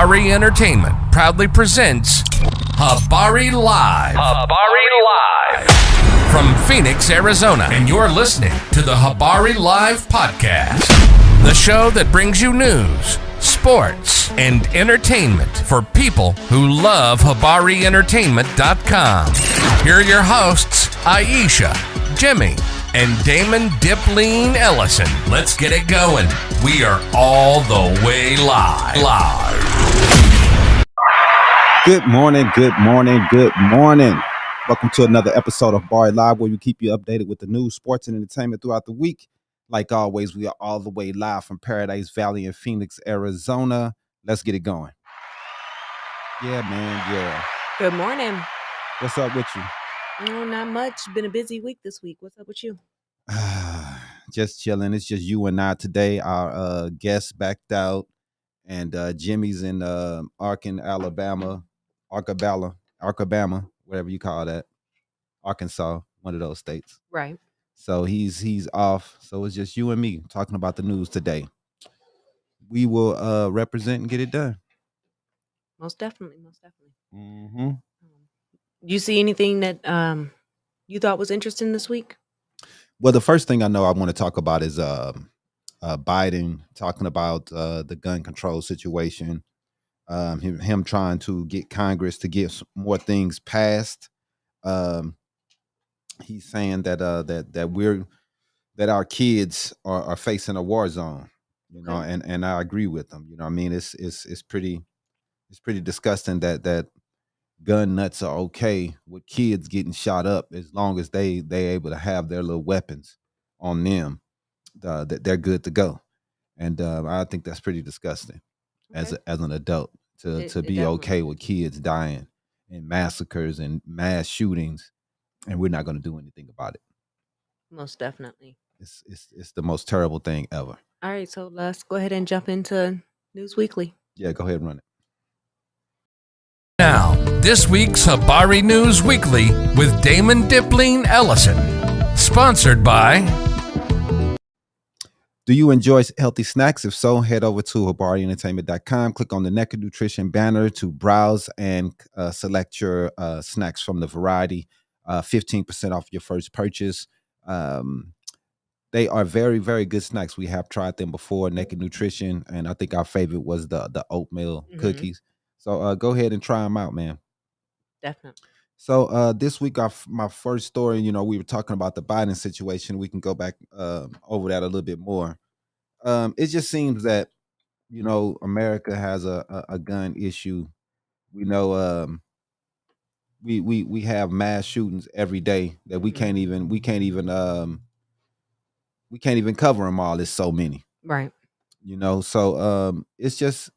Habari Entertainment proudly presents Habari Live. Habari Live. From Phoenix, Arizona. And you're listening to the Habari Live podcast. The show that brings you news, sports, and entertainment for people who love HabariEntertainment.com. Here are your hosts, Iesha, Jimmi, and Dip Ellison. Let's get it going. We are all the way live. Good morning. Welcome to another episode of Habari Live, where we keep you updated with the news, sports, and entertainment throughout the week. Like always, we are all the way live from Paradise Valley in Phoenix, Arizona. Let's get it going. Yeah, man. Yeah. Good morning. What's up with you? Oh, not much. Been a busy week this week. What's up with you? Just chilling. It's just you and I today. Our guest backed out, and Jimmy's in Arcabama, whatever you call that, Arkansas, one of those states. Right. So he's off. So it's just you and me talking about the news today. We will represent and get it done. Most definitely. Mm-hmm. You see anything that you thought was interesting this week? Well, the first thing I know I want to talk about is Biden talking about the gun control situation. Him trying to get Congress to get more things passed. He's saying that our kids are facing a war zone, you know, and I agree with him. You know, I mean, it's pretty disgusting that gun nuts are okay with kids getting shot up as long as they able to have their little weapons on them, that they're good to go. And I think that's pretty disgusting as an adult to be okay with kids dying in massacres and mass shootings, and we're not going to do anything about it. Most definitely. It's the most terrible thing ever. All right, so let's go ahead and jump into News Weekly. Yeah, go ahead and run it. Now, this week's Habari News Weekly with Dip Ellison. Sponsored by... Do you enjoy healthy snacks? If so, head over to HabariEntertainment.com. Click on the Naked Nutrition banner to browse and select your snacks from the variety. 15% off your first purchase. They are very, very good snacks. We have tried them before, Naked Nutrition, and I think our favorite was the oatmeal cookies. So go ahead and try them out, man. Definitely. So this week, my first story, you know, we were talking about the Biden situation. We can go back over that a little bit more. It just seems that, you know, America has a gun issue. We know we have mass shootings every day that we can't even cover them all. It's so many, right? You know, so it's just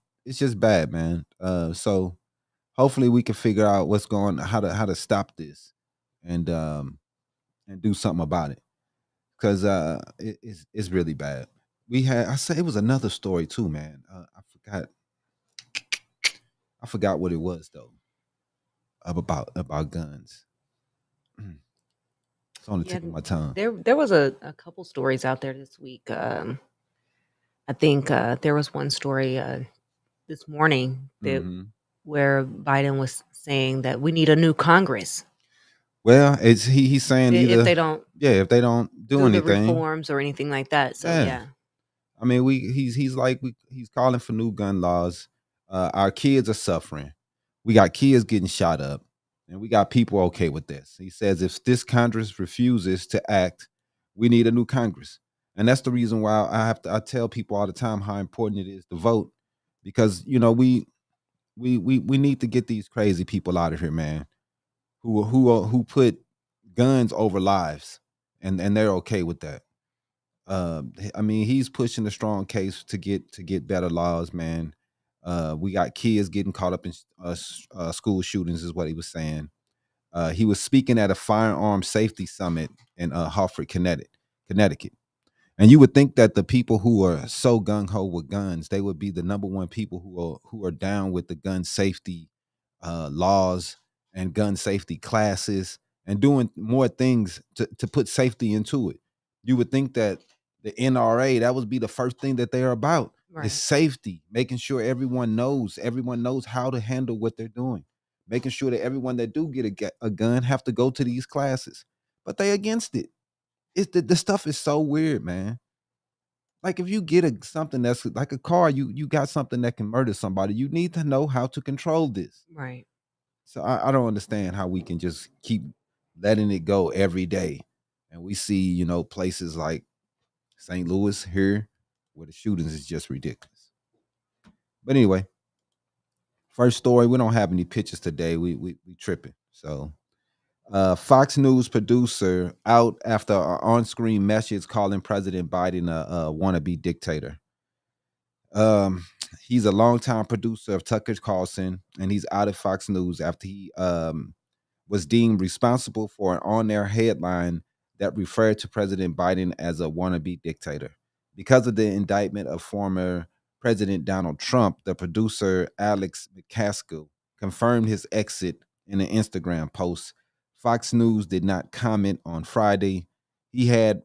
bad, man. So hopefully we can figure out how to stop this and do something about it, because it's really bad. I said it was another story too, man. I forgot what it was though. About guns. It's on the tip of my tongue. There was a couple stories out there this week. I think there was one story this morning where Biden was saying that we need a new Congress. Well, he's saying if they don't do anything, reforms or anything like that. So yeah. I mean, he's calling for new gun laws. Our kids are suffering. We got kids getting shot up, and we got people okay with this. He says if this Congress refuses to act, we need a new Congress. And that's the reason why I tell people all the time how important it is to vote, because, you know, we need to get these crazy people out of here, man, who put guns over lives, and they're okay with that. I mean, he's pushing a strong case to get better laws, man. We got kids getting caught up in school shootings, is what he was saying. He was speaking at a firearm safety summit in Hartford, Connecticut. And you would think that the people who are so gung-ho with guns, they would be the number one people who are down with the gun safety laws and gun safety classes and doing more things to put safety into it. You would think that the NRA, that would be the first thing that they're about. Right. Is safety, making sure everyone knows how to handle what they're doing, making sure that everyone that do get a gun have to go to these classes. But they against it. It's the stuff is so weird, man. Like if you get something that's like a car, you got something that can murder somebody. You need to know how to control this. Right. So I don't understand how we can just keep letting it go every day. And we see, places like St. Louis here where the shootings is just ridiculous. But anyway, first story, we don't have any pictures today. We tripping. So Fox News producer out after an on-screen message calling President Biden a wannabe dictator. Um, he's a longtime producer of Tucker Carlson, and he's out of Fox News after he was deemed responsible for an on-air headline that referred to President Biden as a wannabe dictator. Because of the indictment of former President Donald Trump, the producer Alex McCaskill confirmed his exit in an Instagram post. Fox News did not comment on Friday. He had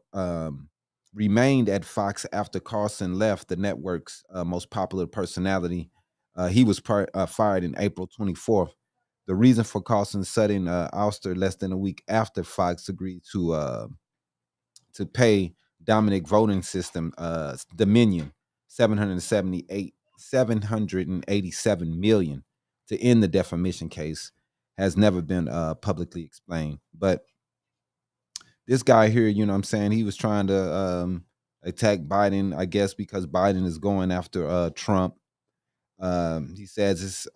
remained at Fox after Carlson left the network's most popular personality. He was fired in April 24th. The reason for Carlson's sudden ouster less than a week after Fox agreed to pay Dominic voting system Dominion 787 million to end the defamation case has never been publicly explained. But this guy here, what I'm saying, he was trying to attack Biden, I guess, because Biden is going after Trump. He says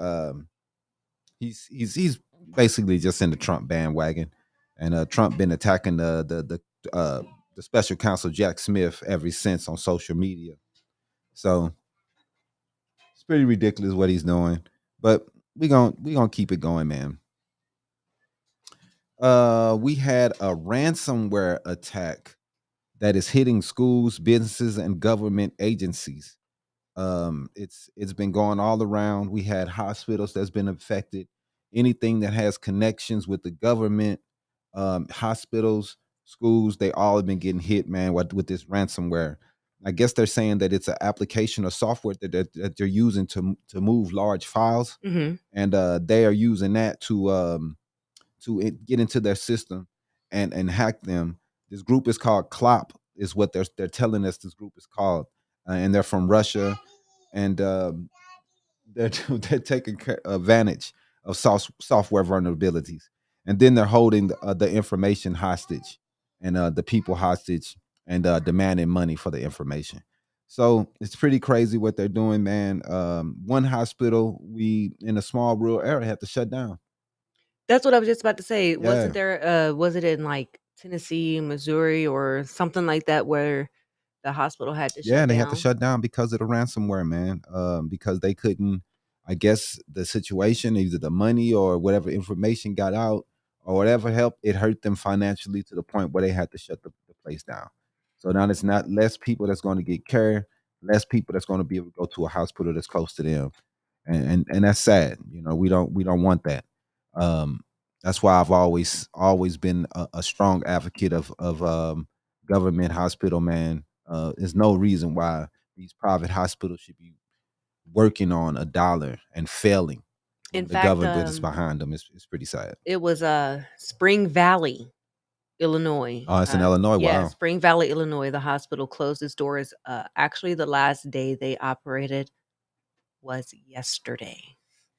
he's basically just in the Trump bandwagon, and Trump been attacking the special counsel Jack Smith ever since on social media. So it's pretty ridiculous what he's doing, but we gonna keep it going, man. We had a ransomware attack that is hitting schools, businesses, and government agencies. It's been going all around. We had hospitals that's been affected. Anything that has connections with the government, hospitals, schools, they all have been getting hit, man, with this ransomware. I guess they're saying that it's an application or software that they're using to move large files, and they are using that to get into their system and hack them. This group is called CLOP, is what they're telling us this group is called, and they're from Russia, and they're taking advantage of software vulnerabilities, and then they're holding the information hostage and the people hostage and demanding money for the information. So it's pretty crazy what they're doing, man. One hospital we in a small rural area had to shut down. That's what I was just about to say. Yeah. Was it in like Tennessee, Missouri, or something like that where the hospital had to shut Yeah, they had to down? shut down because of the ransomware, man. Because they couldn't, I guess, the situation, either the money or whatever information got out or whatever help, it hurt them financially to the point where they had to shut the place down. So now it's not less people that's going to get care, less people that's going to be able to go to a hospital that's close to them, and that's sad. We don't want that. Um, that's why I've always been a strong advocate of government hospital, man. There's no reason why these private hospitals should be working on a dollar and failing when In the fact, government is behind them. It's pretty sad. it was Spring Valley, Illinois. Oh, it's in Illinois. Yeah, Wow. Spring Valley, Illinois. The hospital closed its doors. Actually, the last day they operated was yesterday.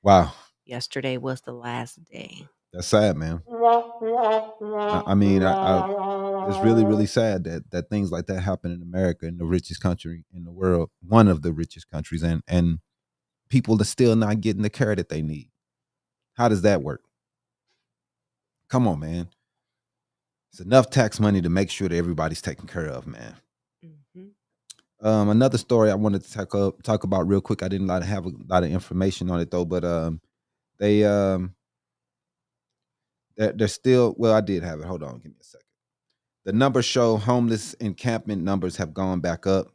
Wow. Yesterday was the last day. That's sad, man. I mean, it's really, really sad that things like that happen in America, in the richest country in the world, one of the richest countries, and people are still not getting the care that they need. How does that work? Come on, man. It's enough tax money to make sure that everybody's taken care of, man. Another story I wanted to talk about real quick. I didn't have a lot of information on it though, but they're still. Well, I did have it. Hold on, give me a second. The numbers show homeless encampment numbers have gone back up.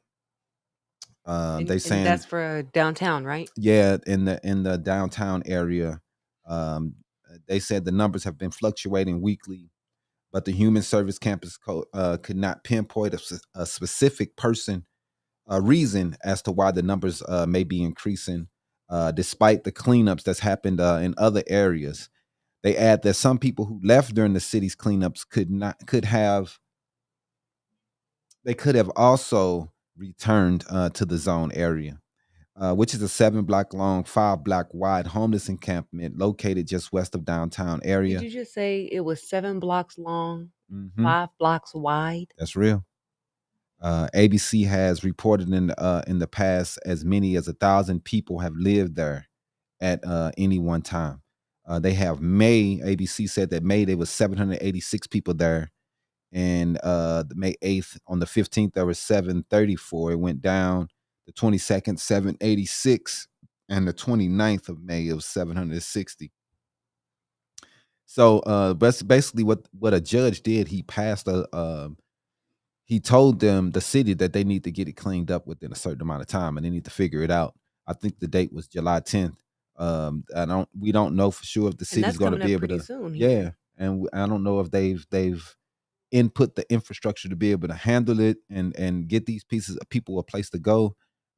They saying that's for downtown, right? Yeah, in the downtown area. They said the numbers have been fluctuating weekly. but the Human Service Campus could not pinpoint a specific person reason as to why the numbers may be increasing, despite the cleanups that's happened in other areas. They add that some people who left during the city's cleanups could have also returned to the zone area, which is a 7 block long, 5 block wide homeless encampment located just west of downtown area. Did you just say it was 7 blocks long, Mm-hmm. 5 blocks wide? That's real. ABC has reported in the past as many as 1,000 people have lived there at any one time. They have May. ABC said that May there was 786 people there, and the May 8th on the 15th there was 734. It went down. The 22nd 786, and the 29th of May it was 760. So basically what a judge did, he passed he told them, the city, that they need to get it cleaned up within a certain amount of time, and they need to figure it out. I think the date was July 10th. We don't know for sure if the city's going to be able to. Soon, yeah, and I don't know if they've input the infrastructure to be able to handle it and get these pieces of people a place to go,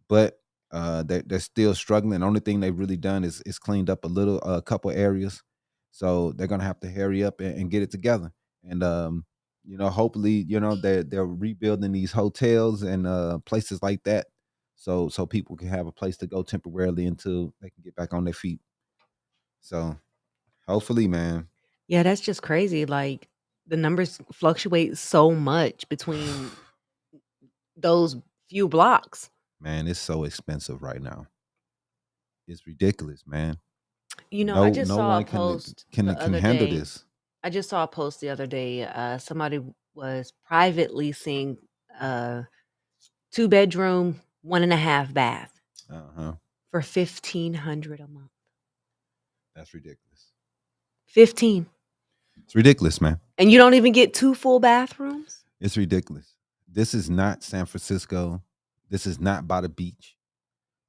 but they're still struggling. The only thing they've really done is cleaned up a couple areas, so they're gonna have to hurry up and get it together. And hopefully, they're rebuilding these hotels and places like that, so people can have a place to go temporarily until they can get back on their feet. So hopefully, man. Yeah, that's just crazy. Like, the numbers fluctuate so much between those few blocks. Man, it's so expensive right now. It's ridiculous, man. I just no saw a one post can the other handle day. this. I just saw a post the other day. Somebody was private leasing a 2-bedroom, 1.5 bath Uh-huh. for $1,500 a month. That's ridiculous. 15. It's ridiculous, man. And you don't even get 2 full bathrooms? It's ridiculous. This is not San Francisco. This is not by the beach.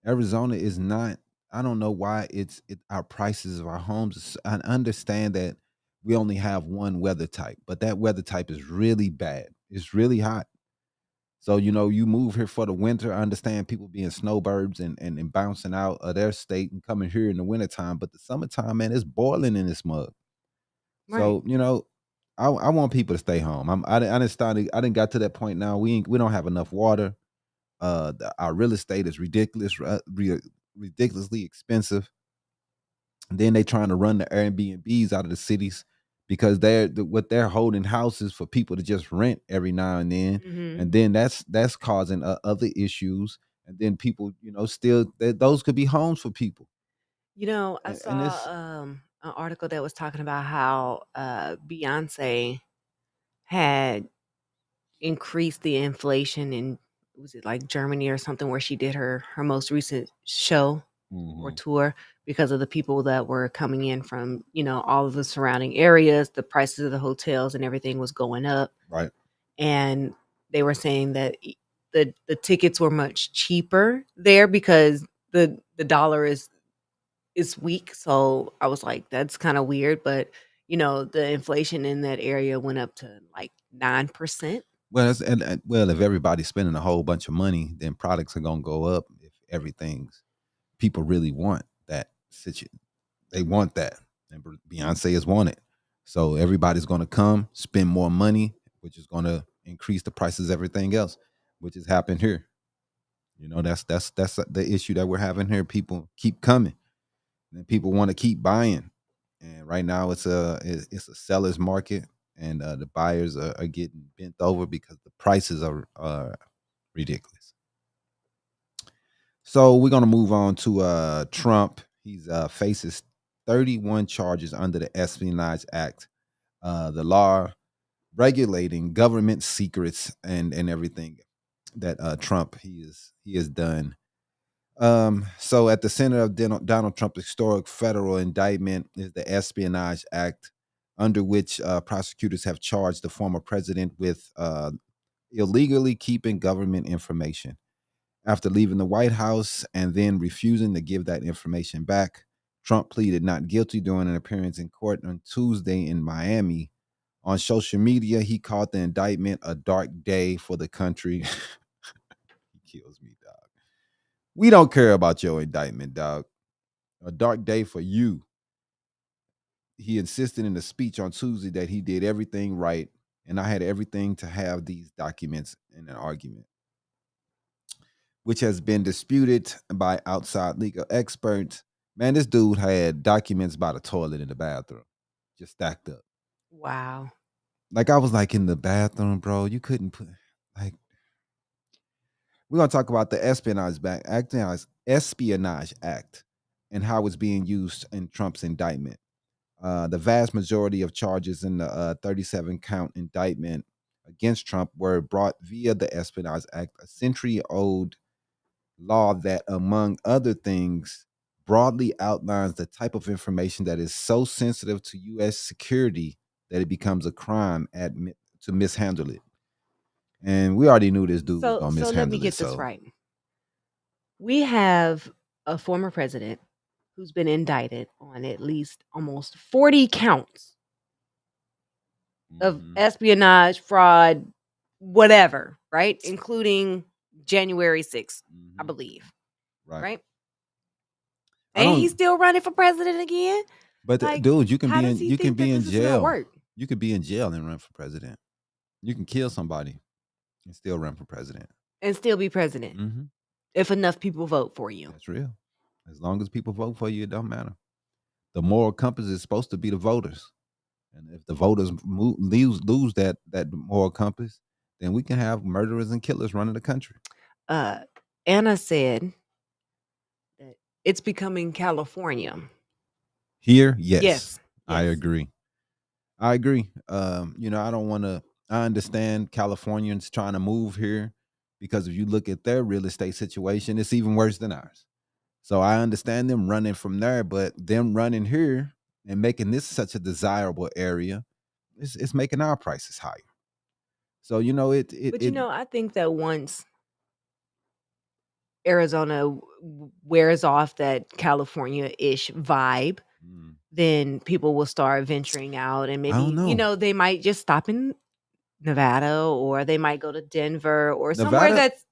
Arizona is not. I don't know why our prices of our homes. I understand that we only have one weather type, but that weather type is really bad. It's really hot. So, you move here for the winter. I understand people being snowbirds and bouncing out of their state and coming here in the wintertime. But the summertime, man, it's boiling in this mug. Right. So, I want people to stay home. I didn't got to that point now. We don't have enough water. Our real estate is ridiculously expensive. And then they trying to run the Airbnbs out of the cities because they're holding houses for people to just rent every now and then, and then that's causing other issues. And then people, still those could be homes for people. I saw an article that was talking about how Beyonce had increased the inflation in, was it like Germany or something, where she did her most recent show or tour, because of the people that were coming in from all of the surrounding areas. The prices of the hotels and everything was going up, Right. and they were saying that the tickets were much cheaper there because the dollar is weak. So I was like, that's kind of weird. But the inflation in that area went up to like 9%. Well, if everybody's spending a whole bunch of money, then products are gonna go up. If everything's people really want that situation, they want that, and Beyonce has wanted. So everybody's gonna come spend more money, which is gonna increase the prices of everything else, which has happened here. That's the issue that we're having here. People keep coming, and people want to keep buying. And right now it's a seller's market, and the buyers are getting bent over because the prices are ridiculous. So we're gonna move on to Trump. He's faces 31 charges under the Espionage Act, the law regulating government secrets and everything that Trump he has done. So at the center of Donald Trump's historic federal indictment is the Espionage Act, under which prosecutors have charged the former president with illegally keeping government information. After leaving the White House and then refusing to give that information back, Trump pleaded not guilty during an appearance in court on Tuesday in Miami On social media, he called the indictment a dark day for the country. He kills me, dog. We don't care about your indictment, dog. A dark day for you. He insisted in a speech on Tuesday that he did everything right, and I had everything to have these documents in an argument, which has been disputed by outside legal experts. Man, this dude had documents by the toilet in the bathroom, just stacked up. Wow. Like I was like in the bathroom, bro. You couldn't put like we're gonna talk about the Espionage Act and how it's being used in Trump's indictment. The vast majority of charges in the 37 count indictment against Trump were brought via the Espionage Act, a century old law that, among other things, broadly outlines the type of information that is so sensitive to U.S. security that it becomes a crime to mishandle it. And we already knew this dude was going to So let me mishandle it. get this right. We have a former president who's been indicted on at least almost 40 counts of espionage, fraud, whatever, right? Including January 6th, I believe. Right? And he's still running for president again? But Like, dude, you can how be does in he think that this is gonna work? You could be in jail and run for president. You can kill somebody and still run for president. And still be president. Mhm. If enough people vote for you. That's real. As long as people vote for you, it don't matter. The moral compass is supposed to be the voters. And if the voters lose that moral compass, then we can have murderers and killers running the country. Anna said that it's becoming California. Here, yes. Yes. I agree. I agree. You know, I understand Californians trying to move here because if you look at their real estate situation, it's even worse than ours. So I understand them running from there, but them running here and making this such a desirable area, it's making our prices higher. So you know I think that once Arizona wears off that California-ish vibe, then people will start venturing out, and maybe they might just stop in Nevada, or they might go to Denver or somewhere that's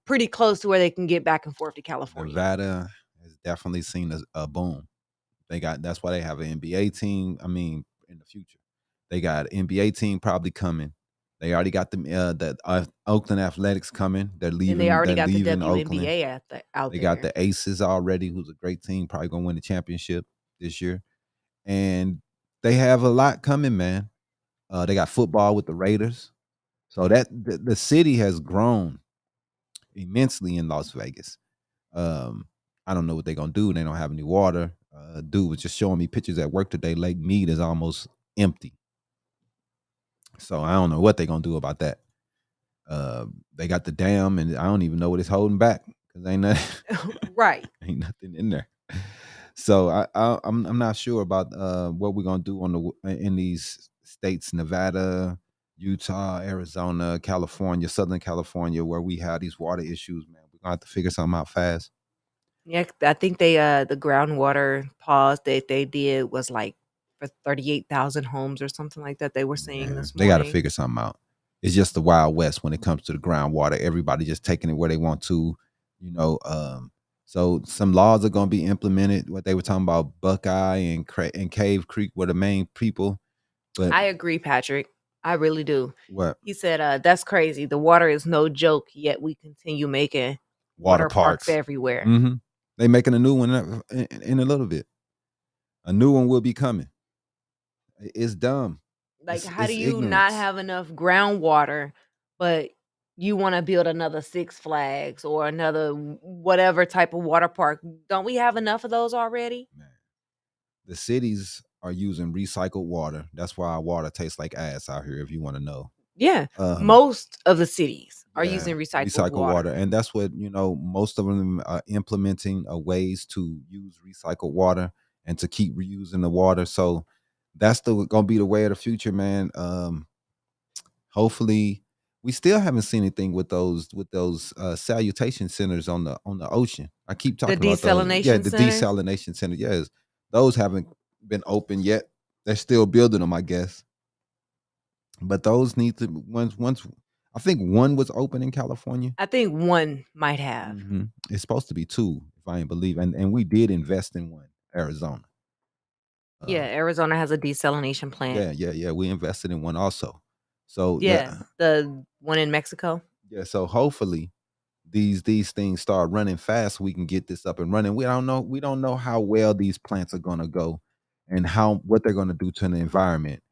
pretty close to where they can get back and forth to California. Nevada has definitely seen a boom. That's why they have an NBA team. I mean, in the future, they got an NBA team probably coming. They already got the Oakland Athletics coming. They're leaving. And they already got the WNBA out there. They got the Aces already, who's a great team, probably gonna win the championship this year. And they have a lot coming, man. They got football with the Raiders. So that the city has grown immensely in Las Vegas. I don't know what they're gonna do. They don't have any water. Dude was just showing me pictures at work today. Lake Mead is almost empty. So I don't know what they're gonna do about that. They got the dam, and I don't even know what it's holding back because ain't nothing. Right. Ain't nothing in there. So I'm not sure about what we're gonna do in these states: Nevada, Utah, Arizona, California, Southern California, where we have these water issues. Man, we're gonna have to figure something out fast. Yeah, I think they the groundwater pause that they did was like for 38,000 homes or something like that. They were saying this morning. They got to figure something out. It's just the Wild West when it comes to the groundwater. Everybody just taking it where they want to, you know. So some laws are going to be implemented. What they were talking about, Buckeye and Cave Creek were the main people. But I agree, Patrick. I really do. What he said? That's crazy. The water is no joke. Yet we continue making water parks everywhere. Mm-hmm. They making a new one in a little bit. A new one will be coming. It's dumb. Like, how do you not have enough groundwater, but you want to build another Six Flags or another whatever type of water park? Don't we have enough of those already? Man. The cities are using recycled water. That's why our water tastes like ass out here, if you want to know. Yeah. Most of the cities are using recycled water. And that's what, most of them are implementing ways to use recycled water and to keep reusing the water. So that's going to be the way of the future, man. Hopefully, we still haven't seen anything with those salutation centers on the ocean. I keep talking about those. Yeah, the desalination center. Yes, those haven't been open yet. They're still building them, I guess. But those need to once. I think one was open in California. I think one might have. It's supposed to be two, if I ain't believe, and we did invest in one, Arizona. Yeah, Arizona has a desalination plant. Yeah. We invested in one also. So Yeah, the one in Mexico. yeah. So hopefully these things start running fast. We can get this up and running. We don't know. We don't know how well these plants are gonna go, and what they're gonna do to the environment.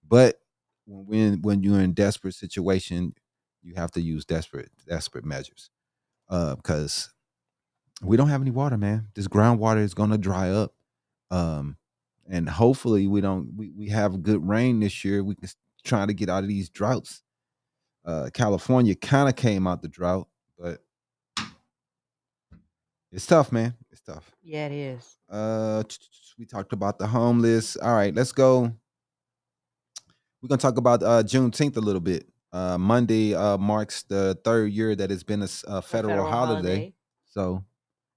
But when you're in desperate situation, you have to use desperate measures. Because we don't have any water, man. This groundwater is gonna dry up. Um, and hopefully we have good rain this year. We can try to get out of these droughts. California kind of came out the drought, but it's tough, man. It's tough. Yeah, it is. We talked about the homeless. All right, let's go. We're gonna talk about Juneteenth a little bit. Monday marks the third year that it's been a federal holiday. So,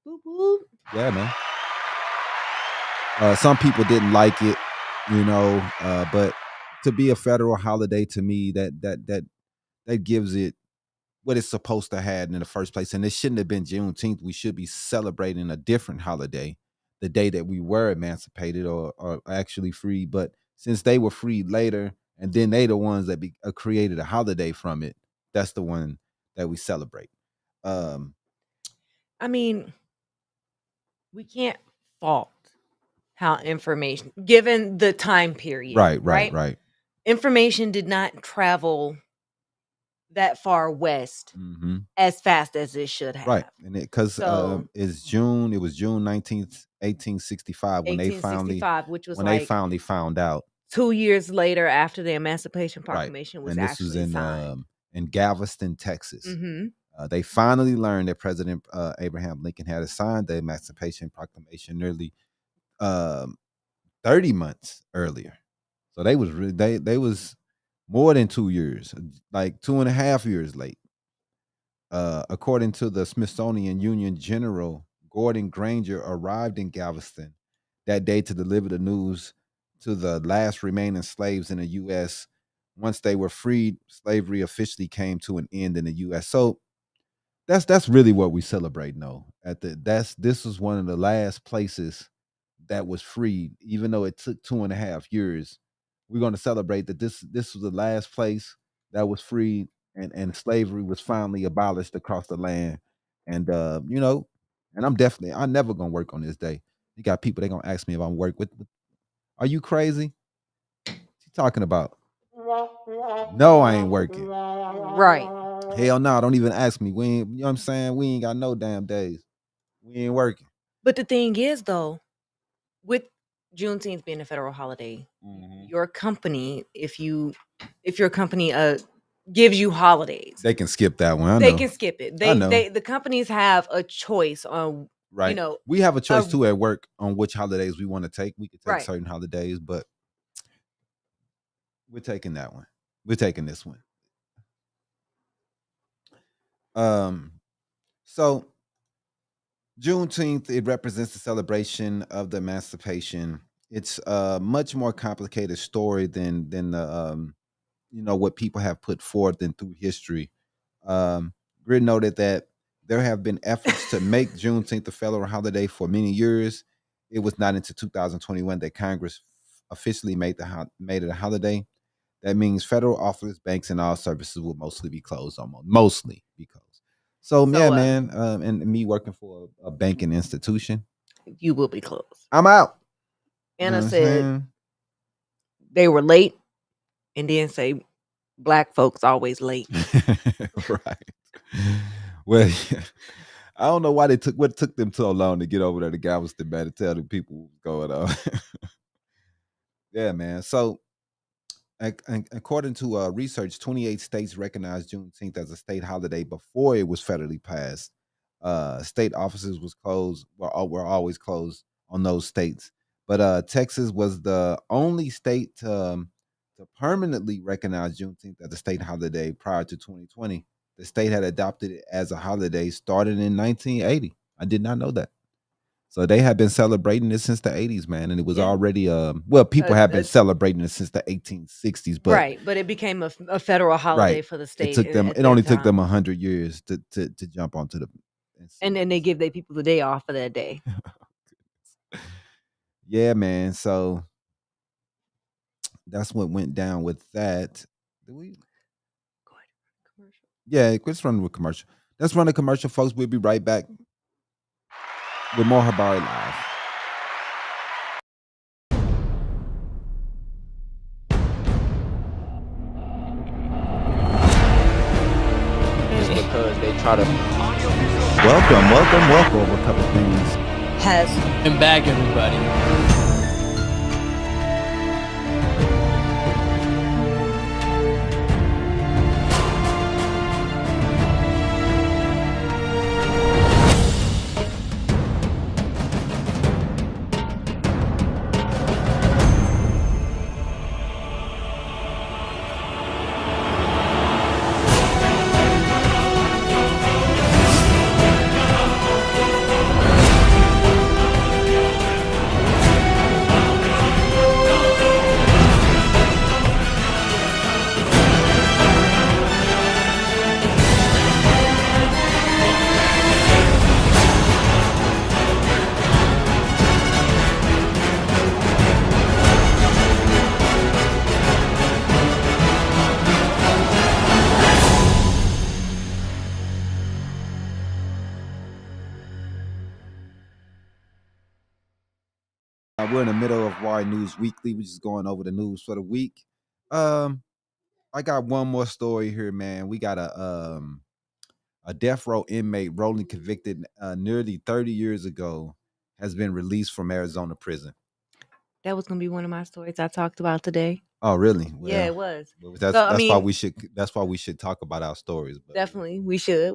boop, boop. Yeah, man. Some people didn't like it, but to be a federal holiday to me, that gives it what it's supposed to have in the first place. And it shouldn't have been Juneteenth. We should be celebrating a different holiday, the day that we were emancipated or actually free. But since they were freed later, and then they the ones that created a holiday from it, that's the one that we celebrate. I mean, we can't fault how information, given the time period, right. Information did not travel that far west as fast as it should have. Right, and because it's June. It was June 19th, 1865 when they finally, which was when they finally found out. 2 years later after the Emancipation Proclamation was and this actually was signed. In Galveston, Texas. They finally learned that President Abraham Lincoln had signed the Emancipation Proclamation nearly 30 months earlier. So they was they was more than 2 years, like 2.5 years late. According to the Smithsonian Union General, Gordon Granger arrived in Galveston that day to deliver the news to the last remaining slaves in the U.S. Once they were freed, slavery officially came to an end in the U.S. So that's really what we celebrate. No, this was one of the last places that was freed, even though it took 2.5 years. We're going to celebrate that this was the last place that was free, and slavery was finally abolished across the land. And and I'm never gonna work on this day. You got people, they gonna ask me if I'm work with are you crazy? What you talking about? No, I ain't working. Right. Hell no, don't even ask me. We ain't, you know what I'm saying? We ain't got no damn days. We ain't working. But the thing is, though, with Juneteenth being a federal holiday, your company, if your company gives you holidays, they can skip that one. They can skip it. I know. The companies have a choice on, right. We have a choice too at work on which holidays we want to take. We could take certain holidays, but we're taking that one. We're taking this one. So Juneteenth, it represents the celebration of the emancipation. It's a much more complicated story than the what people have put forth and through history. Grid noted that there have been efforts to make Juneteenth a federal holiday for many years. It was not until 2021 that Congress officially made it a holiday. That means federal offices, banks, and all services will mostly be closed. Mostly be closed. So yeah, man, and me working for a banking institution, you will be closed. I'm out. Anna said they were late, and then say Black folks always late. Right. Well, I don't know why what took them so long to get over there to Galveston, man, to tell the people what was going on. Yeah, man. So according to research, 28 states recognized Juneteenth as a state holiday before it was federally passed. State offices were always closed on those states, but Texas was the only state to permanently recognize Juneteenth as a state holiday prior to 2020. The state had adopted it as a holiday started in 1980. I did not know that. So they had been celebrating it since the 80s, man, and it was Yeah. already people have been celebrating it since the 1860s, but right, but it became a federal holiday right, for the it state took them. at It that only took them time. 100 years to jump onto the. And then they give their people the day off for that day. Yeah, man. So that's what went down with that. Did we? Go ahead, commercial. Yeah, let's run with commercial. Let's run a commercial, folks. We'll be right back with more Habari Live. Because they try to Welcome. A couple things. Has come back, everybody. We're in the middle of Wire News Weekly. We're just going over the news for the week. I got one more story here, man. We got a death row inmate rolling convicted nearly 30 years ago has been released from Arizona prison. that was gonna be one of my stories I talked about today. Oh, really? Well, Yeah, it was. That's why we should. That's why we should talk about our stories. But Definitely, we should.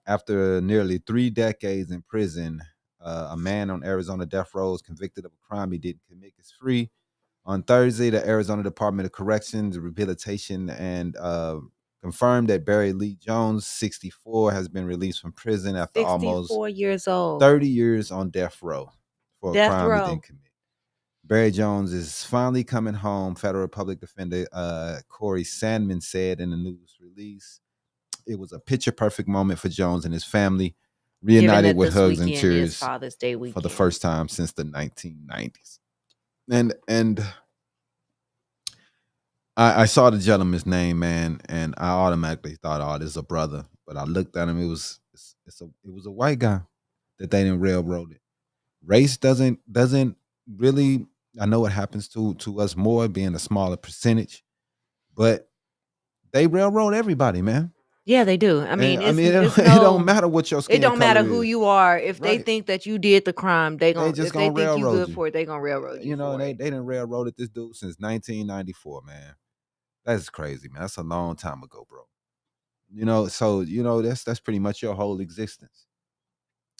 after nearly 3 decades in prison, a man on Arizona death row is convicted of a crime he didn't commit is free. On Thursday, the Arizona Department of Corrections, Rehabilitation, and confirmed that Barry Lee Jones, 64, has been released from prison after almost 64 years old. 30 years on death row for a Death crime row. he didn't commit. Barry Jones is finally coming home, federal public defender Corey Sandman said in the news release. It was a picture-perfect moment for Jones and his family, reunited with hugs and cheers Father's Day weekend. for the first time since the 1990s. And I saw the gentleman's name, man, and I automatically thought, "Oh, this is a brother." But I looked at him; it was a white guy that they didn't railroad it. Race doesn't really. I know it happens to us more, being a smaller percentage, but they railroad everybody, man. Yeah, they do. I mean, it don't matter what your skin It don't matter color who is. you are. If they Right. think that you did the crime, They if just they gonna think you railroad good you. for it, they gonna railroad you. You know, for they it. didn't railroaded this dude since 1994, man. That's crazy, man. That's a long time ago, bro. You know, so that's pretty much your whole existence.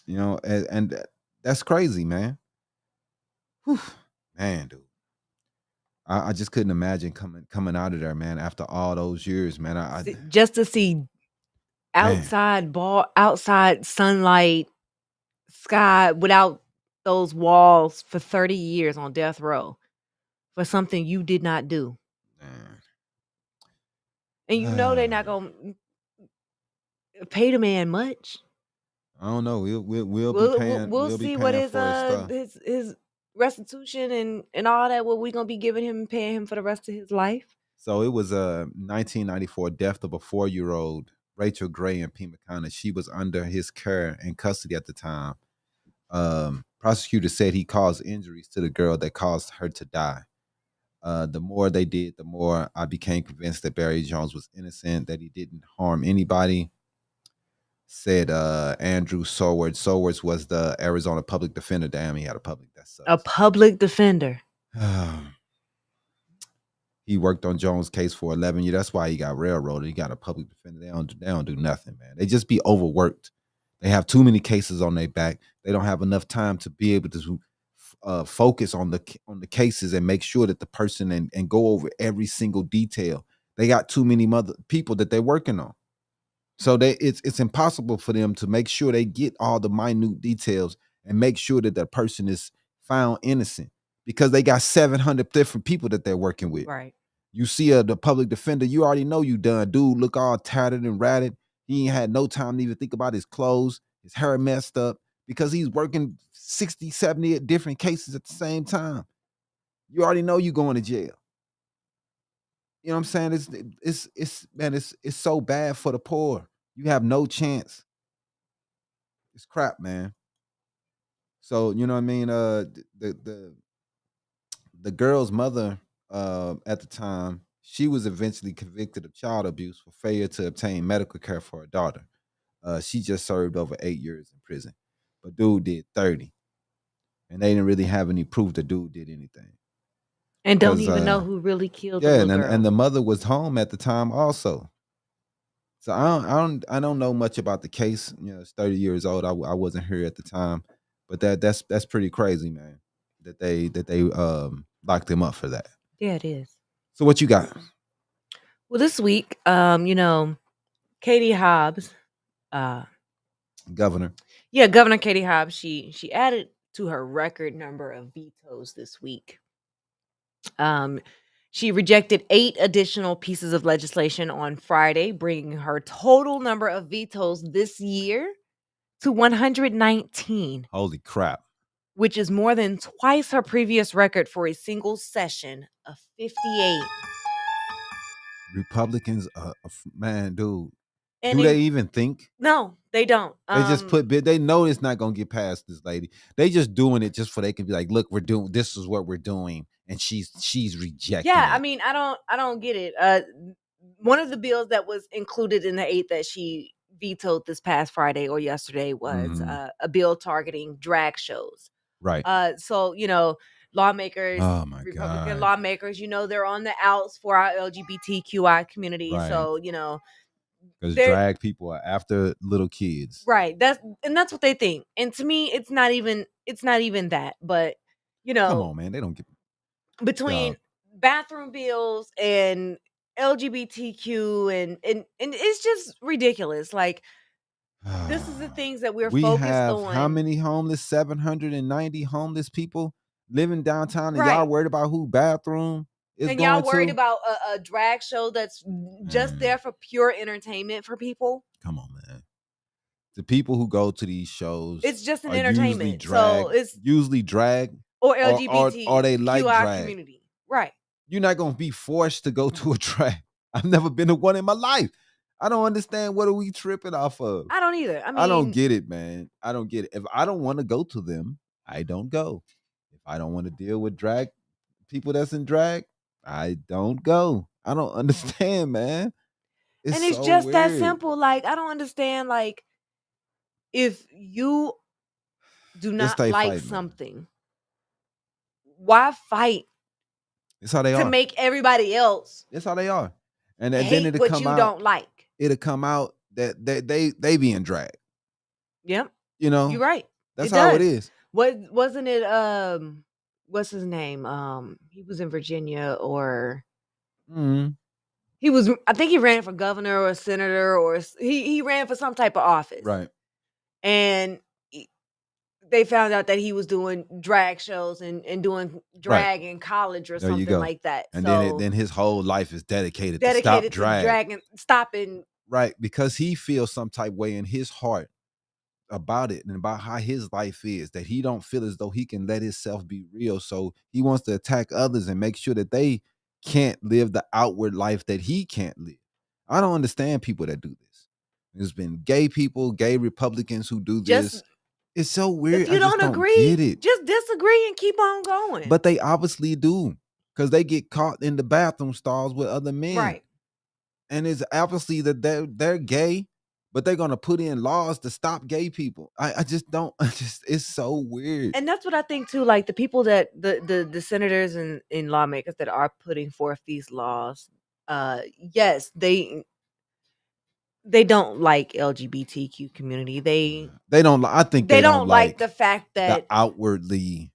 You know, and that's crazy, man. Whew. Man, dude. I just couldn't imagine coming out of there, man, after all those years, man. Just to see outside sunlight, sky without those walls for 30 years on death row for something you did not do. Man. And you know they're not gonna pay the man much. I don't know. We'll be paying. We'll see be what paying his for his stuff. his restitution and all that, what we're gonna be giving him and paying him for the rest of his life. So it was a 1994 death of a 4-year-old, Rachel Gray in Pima County. She was under his care and custody at the time. Prosecutors said he caused injuries to the girl that caused her to die. The more they did, the more I became convinced that Barry Jones was innocent, that he didn't harm anybody, said Andrew Sowards. Sowards was the Arizona public defender. Damn, he had a public. That sucks. A public defender. He worked on Jones' case for 11 years. That's why he got railroaded. He got a public defender. They don't do nothing, man. They just be overworked. They have too many cases on their back. They don't have enough time to be able to focus on the cases and make sure that the person and go over every single detail. They got too many people that they're working on. So it's impossible for them to make sure they get all the minute details and make sure that that person is found innocent, because they got 700 different people that they're working with. Right. You see the public defender, you already know you done. Dude look all tattered and ratted. He ain't had no time to even think about his clothes. His hair messed up because he's working 60, 70 different cases at the same time. You already know you going to jail. You know what I'm saying? It's so bad for the poor. You have no chance. It's crap, man. So you know what I mean? The girl's mother at the time, she was eventually convicted of child abuse for failure to obtain medical care for her daughter. She just served over 8 years in prison, but dude did 30, and they didn't really have any proof the dude did anything. And don't even know who really killed the little girl. And the mother was home at the time also. So I don't know much about the case. You know, it's 30 years old. I wasn't here at the time, but that's pretty crazy, man. That they locked him up for that. Yeah, it is. So what you got? Well, this week, Katie Hobbs, Governor. Yeah, Governor Katie Hobbs, she added to her record number of vetoes this week. She rejected 8 additional pieces of legislation on Friday, bringing her total number of vetoes this year to 119. Holy crap. Which is more than twice her previous record for a single session of 58. Republicans, man, dude. And do they even think? No, they don't. They just they know it's not gonna get past this lady. They just doing it just for they can be like, look, this is what we're doing, and she's rejecting. Yeah, it. I mean, I don't get it. One of the bills that was included in the 8 that she vetoed this past Friday or yesterday was a bill targeting drag shows. Right. So lawmakers, God. Republican lawmakers, they're on the outs for our LGBTQI community. Right. So because drag people are after little kids. Right. That's what they think. And to me, it's not even that. But come on, man, they don't get between bathroom bills and LGBTQ and it's just ridiculous. Like, this is the things that we're focused on. How many homeless? 790 homeless people living downtown, and y'all worried about who bathroom is and going y'all worried to? about a drag show that's just there for pure entertainment for people. Come on, man. The people who go to these shows, it's just an entertainment. So it's usually drag or LGBT or they like drag community, right? You're not gonna be forced to go to a drag. I've never been to one in my life. I don't understand, what are we tripping off of? I don't either. I mean, I don't get it, man. I don't get it. If I don't want to go to them, I don't go. If I don't want to deal with drag people that's in drag, I don't go. I don't understand, man. It's so just weird. That simple. Like, I don't understand. Like, if you do not like something, why fight? It's how they are. To make everybody else. It's how they are. And then it'll come out. What you don't like. It'll come out that they be in drag. Yep. You're right. That's how it is. Wasn't it what's his name? He was in Virginia, or he was, I think he ran for governor or senator, or he ran for some type of office. Right. And they found out that he was doing drag shows and doing drag in college or something like that. And then his whole life is dedicated to stop drag and stopping. Right, because he feels some type way in his heart about it and about how his life is, that he don't feel as though he can let himself be real. So he wants to attack others and make sure that they can't live the outward life that he can't live. I don't understand people that do this. There's been gay people, gay Republicans who do this. It's so weird. If you don't agree, get it. Just disagree and keep on going. But they obviously do, because they get caught in the bathroom stalls with other men. Right. And it's obviously that they're gay, but they're gonna put in laws to stop gay people. I just don't. It's so weird. And that's what I think too. Like, the people that the senators and lawmakers that are putting forth these laws, yes, they don't like LGBTQ community. They don't. I think they don't like the fact that outwardly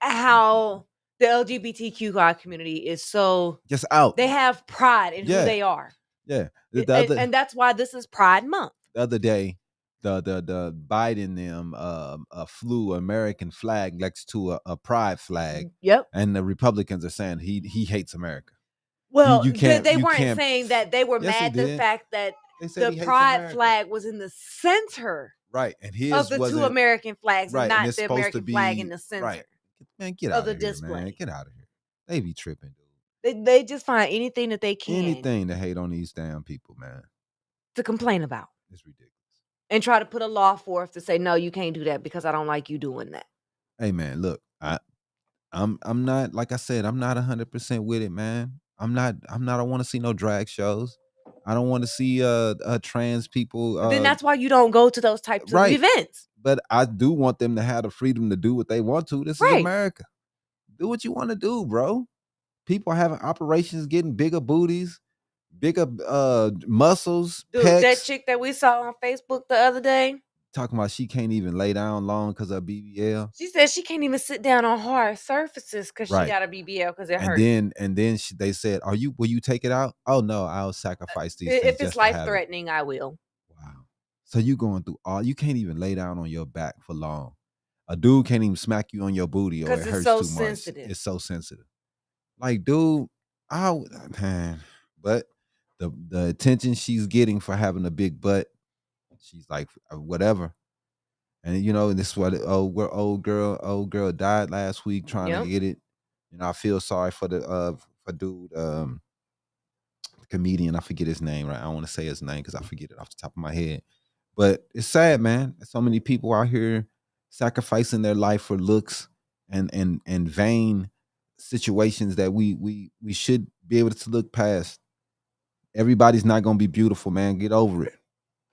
how the LGBTQI community is so just out. They have pride in who they are. Yeah. And that's why this is Pride Month. The other day, the Biden them flew American flag next to a pride flag, Yep. and the Republicans are saying he hates America. Well, you can't. they You weren't can't. saying that. They were Yes, they mad the did. fact that They said the he hates pride America. flag was in the center Right, and of his the two wasn't American flags, and right, and not it's the supposed to American flag in be the center right. Man, get of out the of here, display. man. Get out of here. They be tripping, dude. They just find anything that they can Anything to hate on these damn people, man. to complain about It's ridiculous. and try to put a law forth to say, no, you can't do that because I don't like you doing that. Hey, man, look, I'm not, like I said, I'm not 100% with it, man. I don't want to see no drag shows. I don't want to see trans people. Then that's why you don't go to those types of right. events. But I do want them to have the freedom to do what they want to. This is Right. America. Do what you want to do, bro. People having operations, getting bigger booties, bigger muscles, Dude, pecs. that chick that we saw on Facebook the other day, Talking about she can't even lay down long because of BBL. she said she can't even sit down on hard surfaces because Right. she got a BBL because it And hurts. then they said, will you take it out? Oh no, I'll sacrifice these things If just it's to life have it. threatening, I will. Wow. So you going through you can't even lay down on your back for long. A dude can't even smack you on your booty or it Because it's hurts so too sensitive. much. It's so sensitive. Like, dude, man. But the attention she's getting for having a big butt, she's like, whatever. And this is what old girl died last week trying to get it. I feel sorry for the for dude, comedian. I forget his name, right? I don't want to say his name because I forget it off the top of my head. But it's sad, man. So many people out here sacrificing their life for looks and vain situations that we should be able to look past. Everybody's not gonna be beautiful, man. Get over it.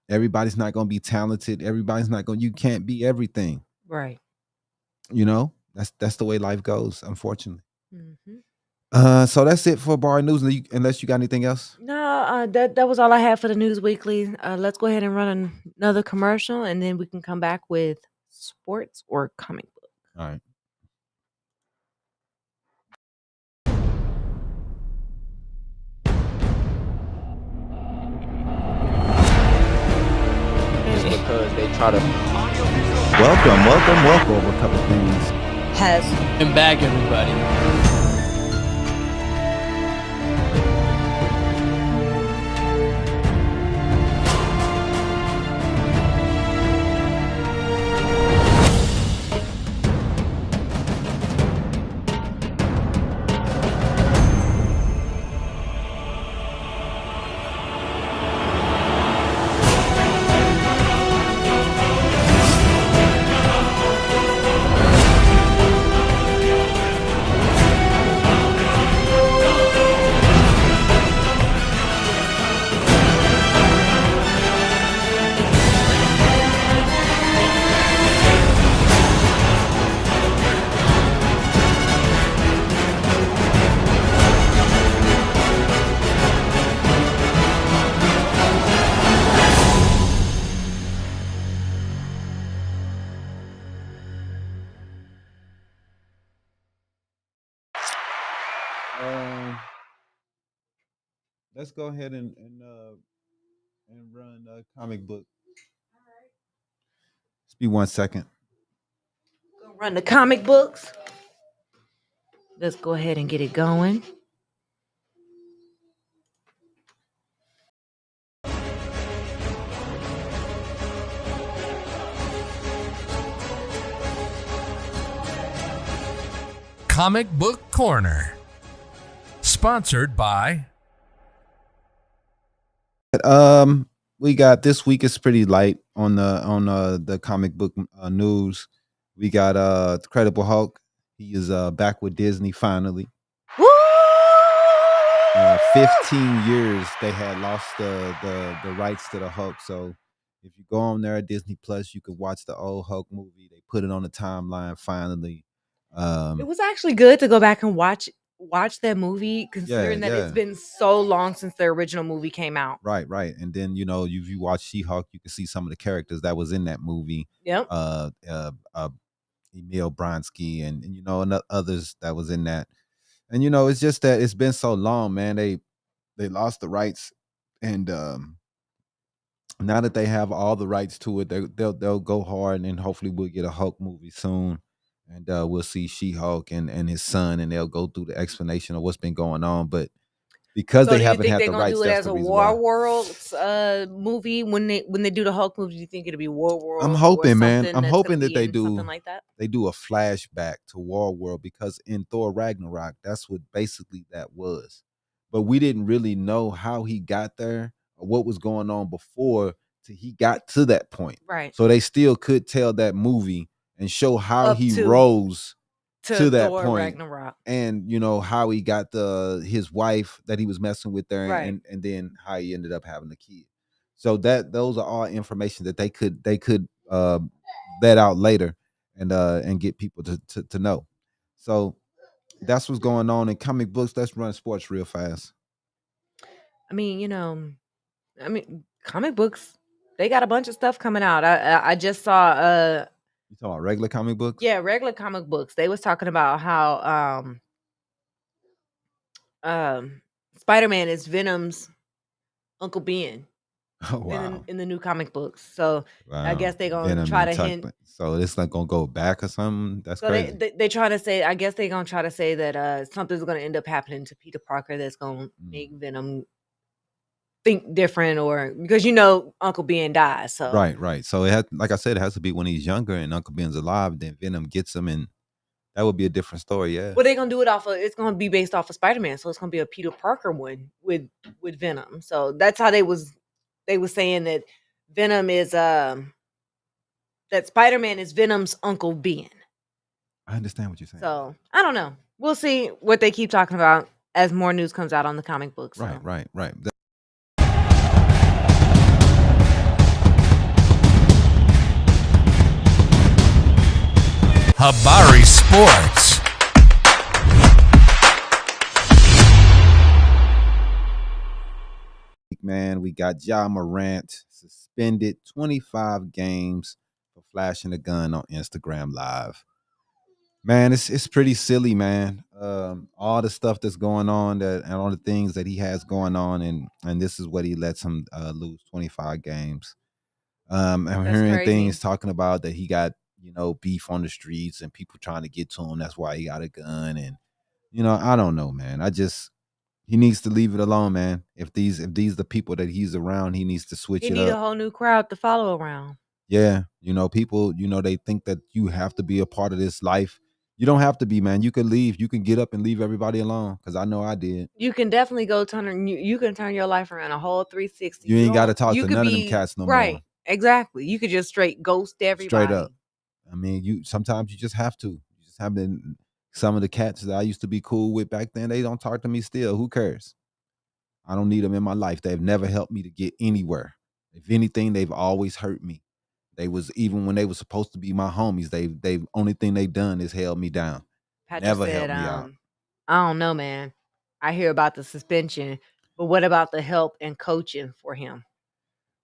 Everybody's not gonna be talented. You can't be everything. Right. That's the way life goes, unfortunately. Mm-hmm. So that's it for bar news. Unless you got anything else. No, that was all I had for the News Weekly. Let's go ahead and run another commercial, and then we can come back with sports or comic book. All right. Because they try to welcome over a couple things. Has been back, everybody. Let's go ahead and run a comic book. Just be 1 second. gonna run the comic books. Let's go ahead and get it going. Comic Book Corner. Sponsored by. We got this week is pretty light on the comic book news. We got Incredible Hulk. He is back with Disney finally. Woo! 15 years they had lost the rights to the Hulk. So if you go on there at Disney Plus, you could watch the old Hulk movie. They put it on the timeline finally. It was actually good to go back and watch that movie, considering that it's been so long since the original movie came out. Right. And then if you watch She-Hulk, you can see some of the characters that was in that movie. Yep. Emil Bronsky and others that was in that. And it's just that it's been so long, man. They lost the rights, and now that they have all the rights to it, they'll go hard, and hopefully we'll get a Hulk movie soon, and we'll see She-Hulk and his son, and they'll go through the explanation of what's been going on. But because So they do you haven't think had they're the gonna rights, do it that's as the a reason War why. Worlds movie when they do the Hulk movie? Do you think it'll be War I'm Worlds or hoping, man. something I'm that's gonna hoping that be they in something do like that? they do a flashback to War World, because in Thor Ragnarok, that's what basically that was. But we didn't really know how he got there or what was going on before till he got to that point. Right. So they still could tell that movie and show how Up he to rose to to that Thor point, Ragnarok. and how he got his wife that he was messing with there, Right. and then how he ended up having a kid. So those are all information that they could let out later, and get people to know. So that's what's going on in comic books. Let's run sports real fast. I mean, comic books, they got a bunch of stuff coming out. I just saw You talking about regular comic books? yeah, regular comic books. They was talking about how Spider-Man is Venom's Uncle Ben Oh wow. in the new comic books. So I Wow. guess they're gonna Venom try and to Tuck. hint. So it's not gonna go back or something. That's So crazy. they trying to say, I guess they're gonna try to say that something's gonna end up happening to Peter Parker that's gonna make Venom think different, or because Uncle Ben dies. So Right. So it had, like I said, it has to be when he's younger and Uncle Ben's alive. Then Venom gets him, and that would be a different story. Yeah. well, they're gonna do it it's gonna be based off of Spider-Man. So it's gonna be a Peter Parker one with Venom. So that's how they was saying that Venom is that Spider-Man is Venom's Uncle Ben. I understand what you're saying. So I don't know. We'll see what they keep talking about as more news comes out on the comic books. So. Right. Habari Sports. Man, we got Ja Morant suspended 25 games for flashing a gun on Instagram Live. Man, it's pretty silly, man. All the stuff that's going on, and all the things that he has going on, and this is what he lets him lose 25 games. I'm That's hearing crazy. things talking about that he got beef on the streets and people trying to get to him. That's why he got a gun, and I don't know, man. He needs to leave it alone, man. If these the people that he's around, he needs to switch He it need a up. whole new crowd to follow around. Yeah, people, they think that you have to be a part of this life. You don't have to be, man. You can leave. You can get up and leave everybody alone. Because I know I did. You can definitely go you can turn your life around a whole 360. You ain't got to talk You to could none of them be cats no right. more. Exactly. You could just straight ghost everybody. Straight up. I mean, sometimes you just have to. You just have to. Some of the cats that I used to be cool with back then, they don't talk to me still. Who cares? I don't need them in my life. They've never helped me to get anywhere. If anything, they've always hurt me. They was, even when they were supposed to be my homies, they've only thing they've done is held me down. Patrick Never said, helped me out. I don't know, man. I hear about the suspension, but what about the help and coaching for him?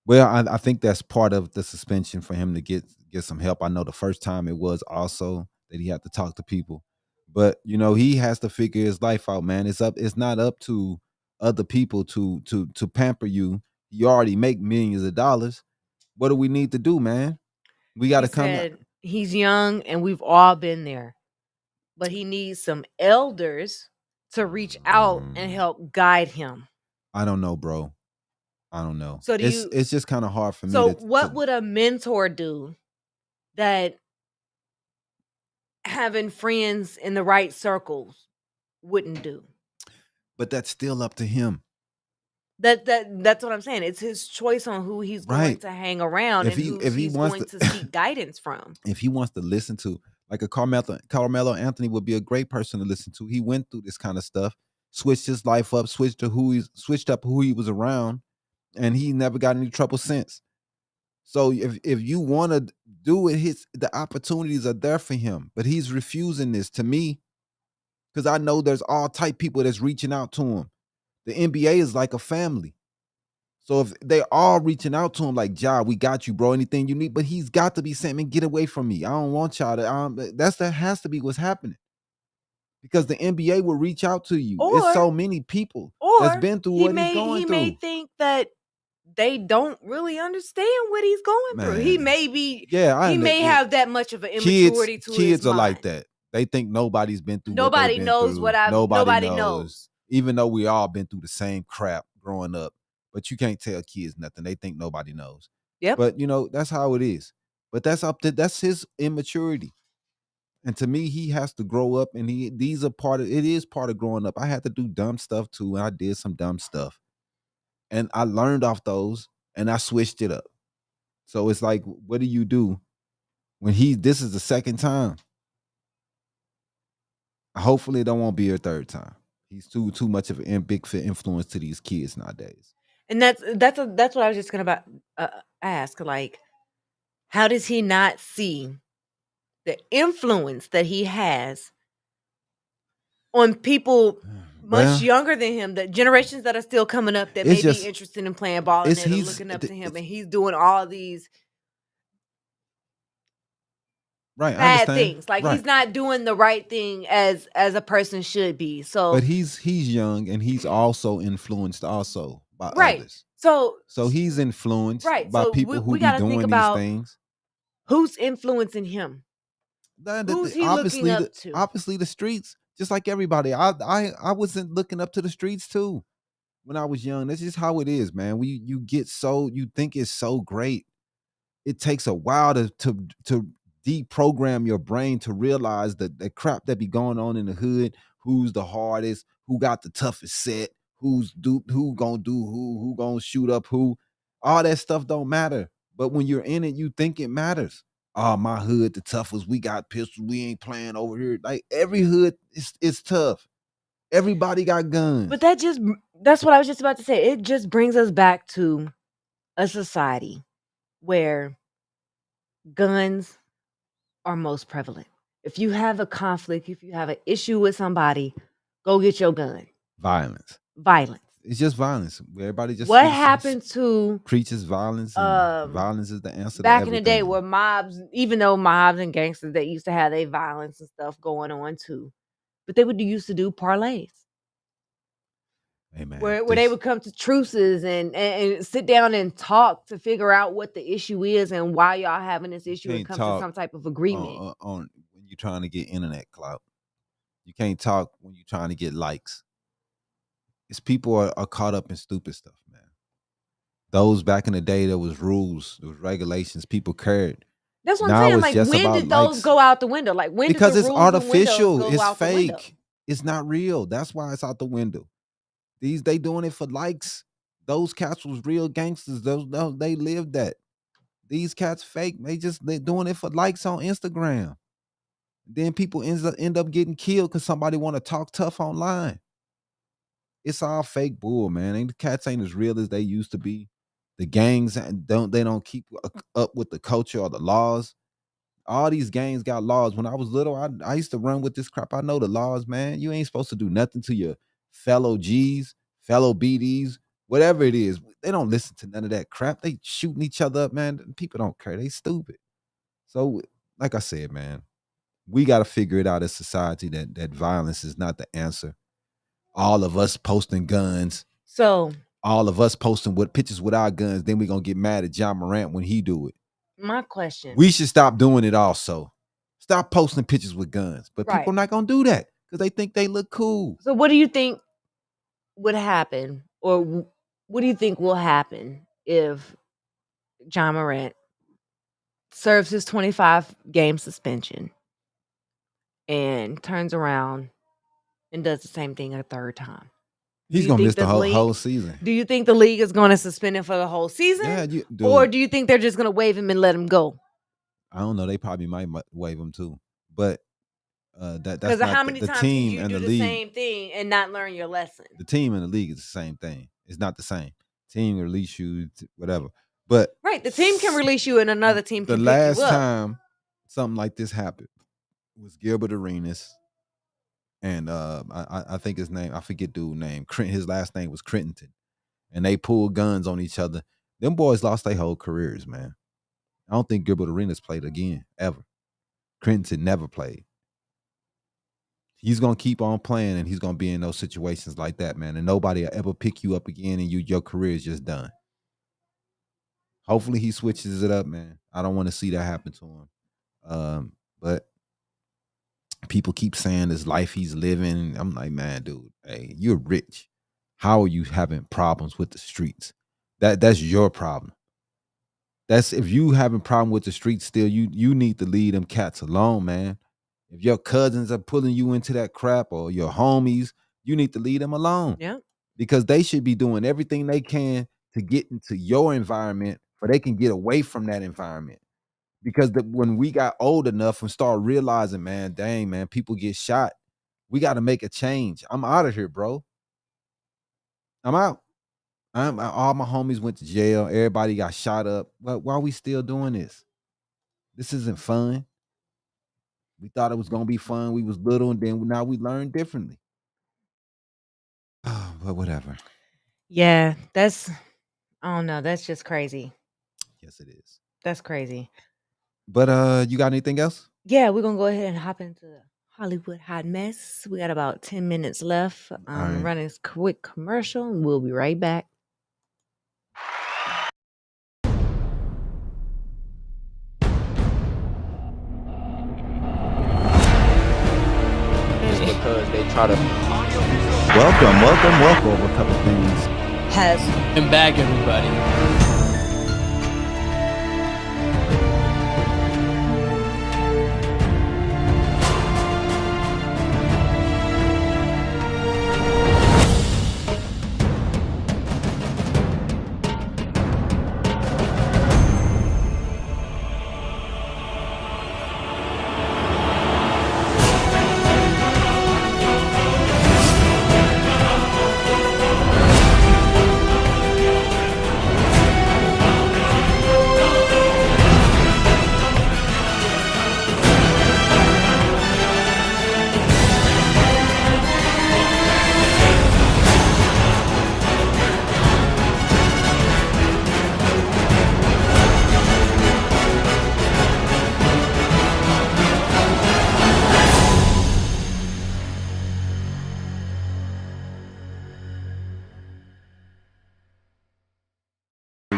Well, I think that's part of the suspension for him to get some help. I know the first time it was also that he had to talk to people, but he has to figure his life out, man. It's not up to other people to pamper you. You already make millions of dollars. What do we need to do, man? We got to come out. He's young and we've all been there, but he needs some elders to reach out and help guide him. I don't know, bro. I don't know. So it's just kind of hard for me. So what would a mentor do that having friends in the right circles wouldn't do? But that's still up to him. That's what I'm saying. It's his choice on who he's going to hang around and who he's going to seek guidance from. If he wants to listen to, like a Carmelo Anthony would be a great person to listen to. He went through this kind of stuff, switched his life up, switched up who he was around, and he never got any trouble since. So if you want to do it, the opportunities are there for him, but he's refusing this to me, because I know there's all type people that's reaching out to him. The NBA is like a family. So if they're all reaching out to him like, Ja, we got you, bro, anything you need, but he's got to be saying, man, get away from me. I don't want y'all to, that has to be what's happening. Because the NBA will reach out to you. It's so many people that's been through what he's going through. He may think that they don't really understand what he's going through. He Man. may be, Yeah, he may have that much of an immaturity to his kids are mind. like that. They think nobody's been through what Nobody they've been knows through. what I've. Nobody knows. Even though we all been through the same crap growing up, but you can't tell kids nothing. They think nobody knows. Yep. But that's how it is. But that's his immaturity. And to me, he has to grow up, and it is part of growing up. I had to do dumb stuff too, and I did some dumb stuff. And I learned off those, and I switched it up. So it's like, what do you do when this is the second time? Hopefully, there won't be a third time. He's too much of a big influence to these kids nowadays. And that's what I was just gonna ask. Like, how does he not see the influence that he has on people much younger than him, the generations that are still coming up that may be interested in playing ball and they're looking up to him, and he's doing all these bad things. Like he's not doing the right thing as a person should be. So, but he's young, and he's also influenced also by others. So he's influenced by so people who we be gotta doing think about these things. Who's influencing him? Who's he looking up to? Obviously, the streets. Just like everybody, I wasn't looking up to the streets too when I was young. That's just how it is, man. You think it's so great. It takes a while to deprogram your brain to realize that the crap that be going on in the hood, who's the hardest, who got the toughest set, who gonna do who gonna shoot up who, all that stuff don't matter. But when you're in it, you think it matters. Oh, my hood, the toughest. We got pistols. We ain't playing over here. Like every hood is tough. Everybody got guns. But that's what I was just about to say. It just brings us back to a society where guns are most prevalent. If you have a conflict, if you have an issue with somebody, go get your gun. Violence. It's just violence. Everybody just what happened to preaches violence, and violence is the answer. Back in the day, where mobs, even though mobs and gangsters, they used to have their violence and stuff going on too, but they would used to do parlays. Hey man, where they would come to truces and sit down and talk to figure out what the issue is and why y'all having this issue and come to some type of agreement. On when you're trying to get internet clout, you can't talk when you're trying to get likes. It's people are caught up in stupid stuff, man. Those back in the day, there was rules, there was regulations, people cared. That's what I'm saying. Like, when did those go out the window? Like, when because did the it's artificial, go it's out fake, it's not real. That's why it's out the window. They doing it for likes. Those cats was real gangsters. They lived that. These cats fake. They doing it for likes on Instagram. Then people end up getting killed because somebody want to talk tough online. It's all fake bull, man. The cats ain't as real as they used to be. The gangs don't keep up with the culture or the laws. All these gangs got laws. When I was little, I used to run with this crap. I know the laws, man. You ain't supposed to do nothing to your fellow G's, fellow BDs, whatever it is. They don't listen to none of that crap. They shooting each other up, man. People don't care. They stupid. So, like I said, man, we got to figure it out as society that violence is not the answer. All of us posting guns. So all of us posting with pictures with our guns, then we're gonna get mad at John Morant when he do it. My question. We should stop doing it also. Stop posting pictures with guns. But people are not gonna do that because they think they look cool. So what do you think would happen, or what do you think will happen if John Morant serves his 25-game suspension and turns around and does the same thing a third time? He's gonna miss the whole season. Do you think the league is going to suspend him for the whole season? Yeah, or do you think they're just going to waive him and let him go? I don't know. They probably might waive him too, but that's because how many times team you and do the the league, same thing and not learn your lesson? The team and the league is the same thing. It's not the same. Team release you, whatever. But the team can release you, and another team can pick you up. The last time something like this happened was Gilbert Arenas. And I think his name, I forget dude's name. His last name was Crittenton. And they pulled guns on each other. Them boys lost their whole careers, man. I don't think Gilbert Arenas played again, ever. Crittenton never played. He's going to keep on playing, and he's going to be in those situations like that, man. And nobody will ever pick you up again, and your career is just done. Hopefully he switches it up, man. I don't want to see that happen to him. But people keep saying this life he's living. I'm like, man, dude, hey, you're rich. How are you having problems with the streets? That's your problem. That's if you having problem with the streets still, you need to leave them cats alone, man. If your cousins are pulling you into that crap or your homies, you need to leave them alone. Yeah. Because they should be doing everything they can to get into your environment or they can get away from that environment. Because when we got old enough and start realizing, man, dang, man, people get shot. We got to make a change. I'm out of here, bro. I'm out. All my homies went to jail. Everybody got shot up. But why are we still doing this? This isn't fun. We thought it was gonna be fun. We was little, and then now we learn differently. Oh, but whatever. Yeah, that's I don't know. That's just crazy. Yes, it is. That's crazy. But you got anything else? Yeah, we're gonna go ahead and hop into the Hollywood hot mess. We got about 10 minutes left. right. Running this quick commercial, and we'll be right back. Just because they try to Welcome. A couple things. Has come back, everybody.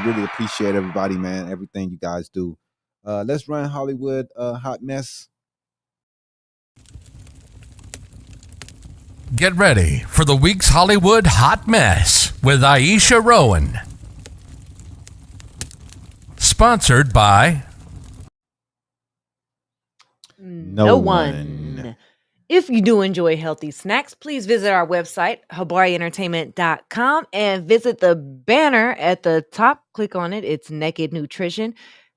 Really appreciate everybody, man. Everything you guys do. Let's run Hollywood hot mess. Get ready for the week's Hollywood hot mess with Iesha Rowan. Sponsored by no one. If you do enjoy healthy snacks, please visit our website, HabariEntertainment.com, and visit the banner at the top. Click on it. It's Naked Nutrition.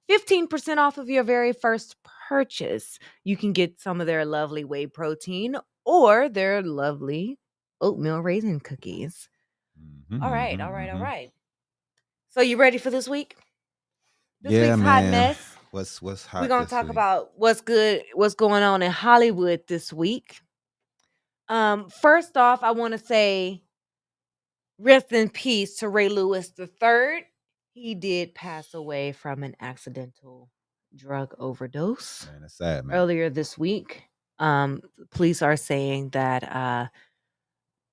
15% off of your very first purchase. You can get some of their lovely whey protein or their lovely oatmeal raisin cookies. All right. So you ready for this week? This week's hot mess. What's hot? We're gonna talk about what's going on in Hollywood this week. First off, I want to say rest in peace to Ray Lewis III. He did pass away from an accidental drug overdose. Man, that's sad, man. Earlier this week. Police are saying that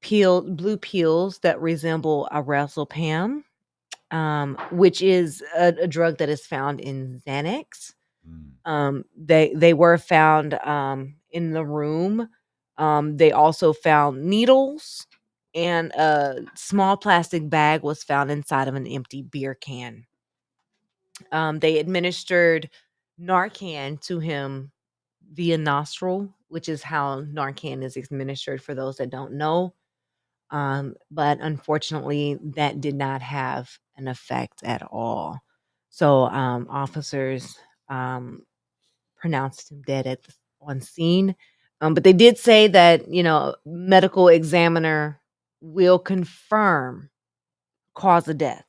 blue pills that resemble a Razepam, which is a drug that is found in Xanax. They were found in the room. They also found needles, and a small plastic bag was found inside of an empty beer can. They administered Narcan to him via nostril, which is how Narcan is administered for those that don't know. But unfortunately, that did not have an effect at all. So officers pronounced him dead on scene. But they did say that, medical examiner will confirm cause of death.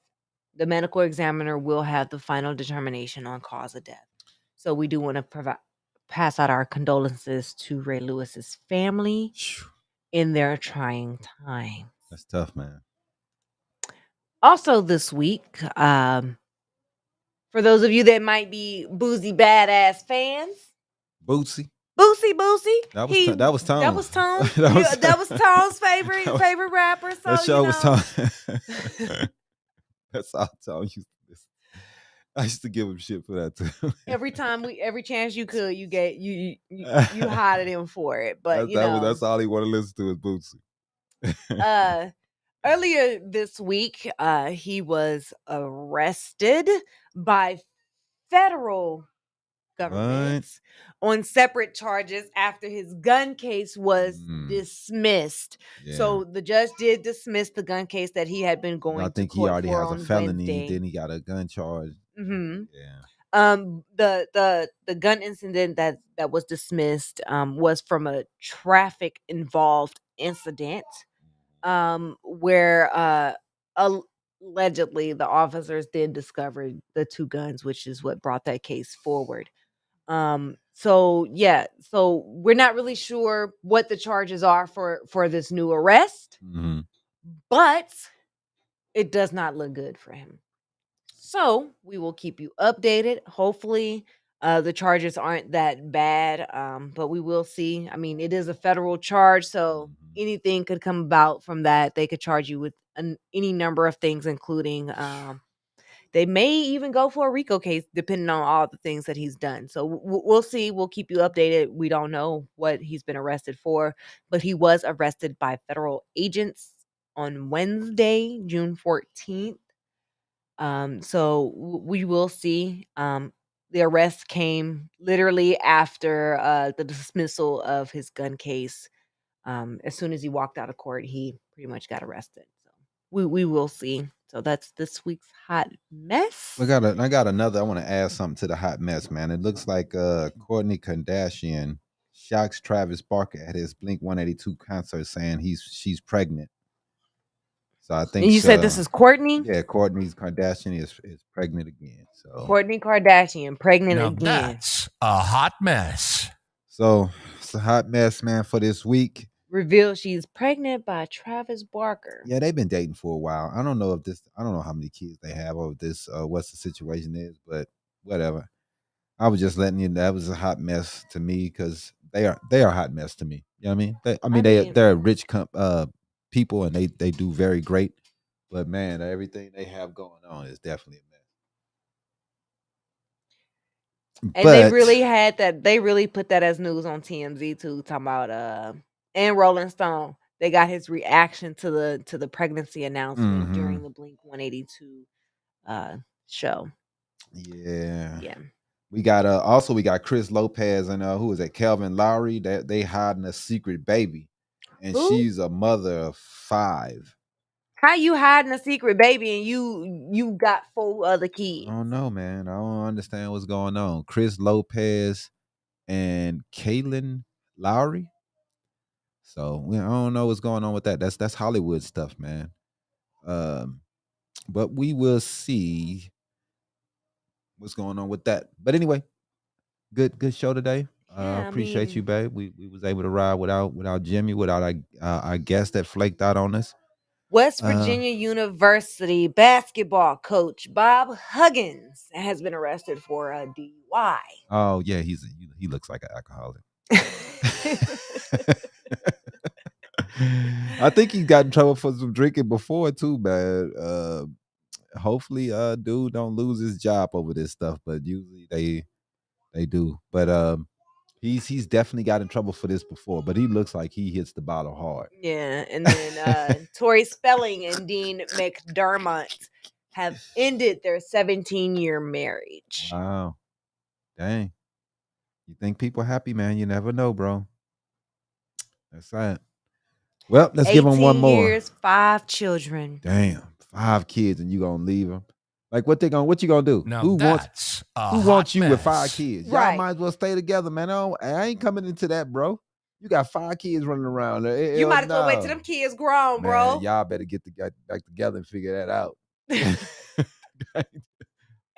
The medical examiner will have the final determination on cause of death. So we do want to pass out our condolences to Ray Lewis's family in their trying time. That's tough, man. Also this week, for those of you that might be Boosie Badass fans, Boosie. That was Tone. That was Tone. that was Tone's favorite rapper. So that show was Tone. That's all Tone used to listen. I used to give him shit for that too. Every chance you could, you hired him for it. But that's all he want to listen to is Bootsy. Earlier this week, he was arrested by federal governments on separate charges after his gun case was dismissed. Yeah. So the judge did dismiss the gun case that he had been going I to think he court already for has a on felony. Wednesday. Then he got a gun charge. Mm-hmm. Yeah. The gun incident that was dismissed was from a traffic involved incident where allegedly the officers then discovered the two guns, which is what brought that case forward. So we're not really sure what the charges are for this new arrest, but it does not look good for him. So we will keep you updated. Hopefully, the charges aren't that bad, but we will see. I mean, it is a federal charge, so anything could come about from that. They could charge you with any number of things, including they may even go for a RICO case, depending on all the things that he's done. So we'll see. We'll keep you updated. We don't know what he's been arrested for, but he was arrested by federal agents on Wednesday, June 14th. So we will see. The arrest came literally after the dismissal of his gun case. As soon as he walked out of court, he pretty much got arrested. So we will see. So that's this week's hot mess. I got another. I want to add something to the hot mess, man. It looks like Kourtney Kardashian shocks Travis Barker at his Blink 182 concert, saying she's pregnant. So I think. And you said this is Kourtney? Yeah, Kourtney Kardashian is pregnant again. So Kourtney Kardashian pregnant now again. That's a hot mess. So it's a hot mess, man, for this week. Revealed she's pregnant by Travis Barker. Yeah, they've been dating for a while. I don't know how many kids they have or this what's the situation is, but whatever. I was just letting you know that was a hot mess to me because they are a hot mess to me. You know what I mean? They're rich people and they do very great. But man, everything they have going on is definitely a mess. And they really put that as news on TMZ too, talking about and Rolling Stone. They got his reaction to the pregnancy announcement during the Blink 182 show. Yeah. Yeah. We got Chris Lopez and who is that? Calvin Lowry. That they hiding a secret baby. And she's a mother of 5. How you hiding a secret baby and you got 4 other kids? I don't know, man. I don't understand what's going on. Chris Lopez and Kaylin Lowry. So I don't know what's going on with that. That's Hollywood stuff, man. But we will see what's going on with that. But anyway, good show today. Appreciate you, babe. We was able to ride without Jimmy, without our guest that flaked out on us. West Virginia University basketball coach Bob Huggins has been arrested for a DUI. Oh yeah, he looks like an alcoholic. I think he got in trouble for some drinking before too, man. Hopefully, dude don't lose his job over this stuff, but usually they do. But he's definitely got in trouble for this before, but he looks like he hits the bottle hard. Yeah, and then Tori Spelling and Dean McDermott have ended their 17-year marriage. Wow. Dang. You think people happy, man? You never know, bro. That's sad. Well, let's give them one more. 18 years, 5 children. Damn, 5 kids, and you gonna leave them? Like what you gonna do? Now who wants you mess. with 5 kids? Y'all Right. might as well stay together, man. I ain't coming into that, bro. You got 5 kids running around. You might as well wait till them kids grown, man, bro. Y'all better get back together and figure that out.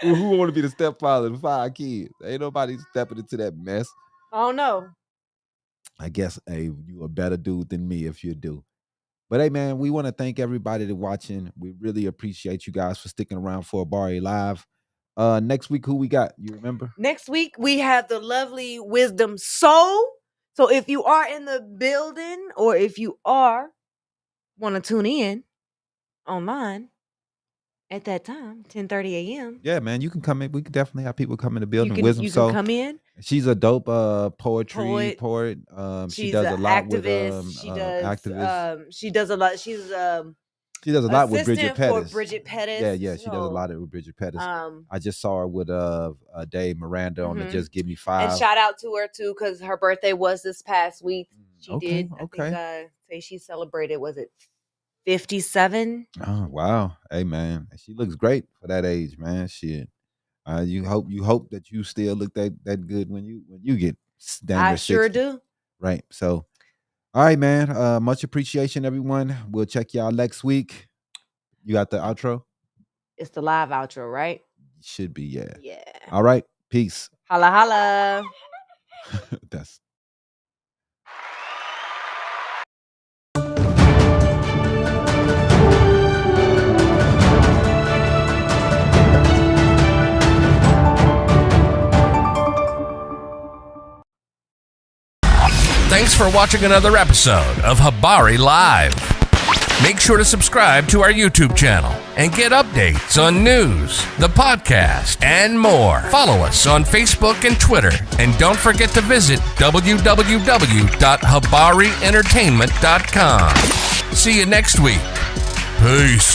Who want to be the stepfather of 5 kids? Ain't nobody stepping into that mess. I don't know. I guess, hey, you a better dude than me if you do. But hey, man, we want to thank everybody that's watching. We really appreciate you guys for sticking around for Habari Live. Next week, who we got? You remember? Next week, we have the lovely Wisdom Soul. So if you are in the building or if you want to tune in online At that time, 10:30 a.m. Yeah, man, you can come in. We could definitely have people come in the building with them. You So can come in. she's a dope poet. She She's does an a lot with activist. activists. She does a lot. She's She does a lot with Bridget assistant for Pettis. Bridget Pettis. Yeah, she does a lot with Bridget Pettis. I just saw her with Dave Miranda on the Just Give Me Five. And shout out to her too, because her birthday was this past week. She did. Okay. I think, say she celebrated. Was it 57? Oh wow, hey man, she looks great for that age, man. Shit, you hope that you still look that good when you get down I sure 60. do. Right. So, all right, man. Much appreciation, everyone. We'll check y'all next week. You got the outro? It's the live outro, right? Should be, yeah. Yeah. All right. Peace. Holla holla. That's. Thanks for watching another episode of Habari Live. Make sure to subscribe to our YouTube channel and get updates on news, the podcast, and more. Follow us on Facebook and Twitter. And don't forget to visit www.habarientertainment.com. See you next week. Peace.